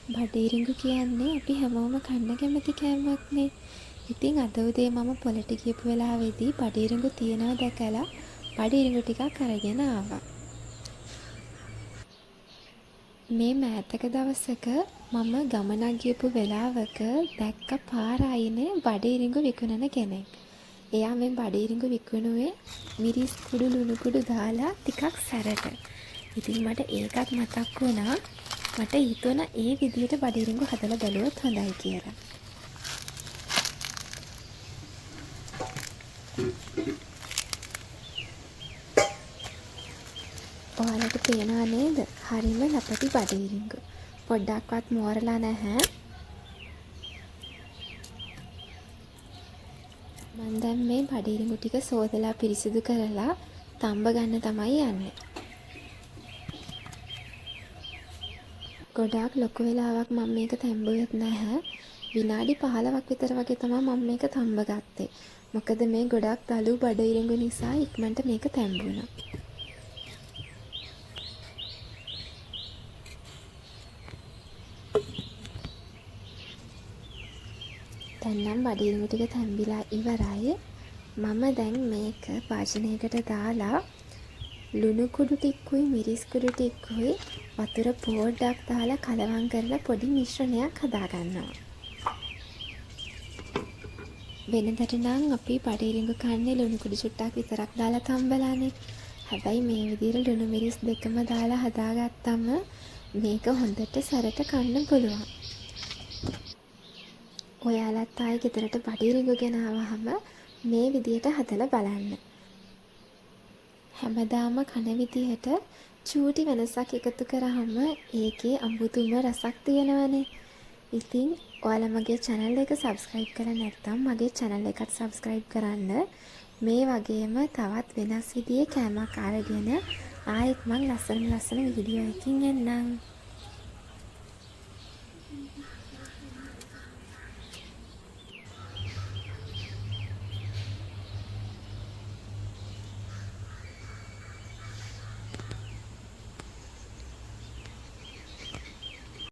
බඩේරිඟු කියන්නේ අපි හැමෝම කන්න කැමති කෑමක්නේ. ඉතින් අද උදේ මම පොලට ගියපු වෙලාවේදී බඩේරිඟු තියනවා දැකලා බඩේරිඟු ටිකක් අරගෙන ආවා. මේ මෑතක දවසක මම ගමනක් ගියපු වෙලාවක දැක්ක පාර අයිනේ බඩේරිඟු විකුණන කෙනෙක්. එයා මේ බඩේරිඟු විකුණුවේ මිරිස් කුඩු ලුණු කුඩු දාලා ටිකක් සැරට. ඉතින් මට ඒකත් මතක් වුණා. මට හිතුණා ඒ විදියට බඩේරිඟු හදලා බැලුවොත් හොඳයි කියලා. ඔයාලට පේනවා නේද? හරිම ලපටි බඩේරිඟු. පොඩ්ඩක්වත් මෝරලා නැහැ. මම දැන් මේ බඩේරිඟු ටික සෝදලා පිරිසිදු කරලා තම්බ ගන්න තමයි යන්නේ. ගොඩාක් ලොකු වෙලාවක් මම මේක තැඹුවෙත් නැහැ. විනාඩි 15ක් විතර වගේ තමයි මම මේක තම්බ ගත්තේ. මොකද මේ ගොඩාක් දලු බඩේරිඟු නිසා ඉක්මනට මේක තැඹුණා. දැන් නම් බඩේරිඟු ටික තැඹිලා ඉවරයි. මම දැන් මේක වාෂණයකට දාලා ලුණු කුඩු ටිකකුයි මිරිස් කුඩු ටිකකුයි වතුර පොඩ්ඩක් දාලා කලවම් කරලා පොඩි මිශ්‍රණයක් හදාගන්නවා. වෙනදට නම් අපි බඩේරිඟු කන්නේ ලුණු කුඩු චුට්ටක් විතරක් දාලා තම්බලානේ. හැබැයි මේ විදිහට ලුණු මිරිස් දෙකම දාලා හදාගත්තම මේක හොඳට සැරට කන්න පුළුවන්. ඔයාලත් ආයේ ගෙදරට බඩේරිඟු ගෙනාවහම මේ විදිහට හදලා බලන්න. හැමදාම කන විදිහට චූටි වෙනසක් එකතු කරාම ඒකේ අමුතුම රසක් තියෙනවනේ. ඉතින් ඔයාලා මගේ channel එක subscribe කරලා නැත්නම් මගේ channel එකත් subscribe කරන්න. මේ වගේම තවත් වෙනස් විදිහේ කෑමක් අරගෙන ආයෙත් මං ලස්සන වීඩියෝ එකකින් එන්නම්.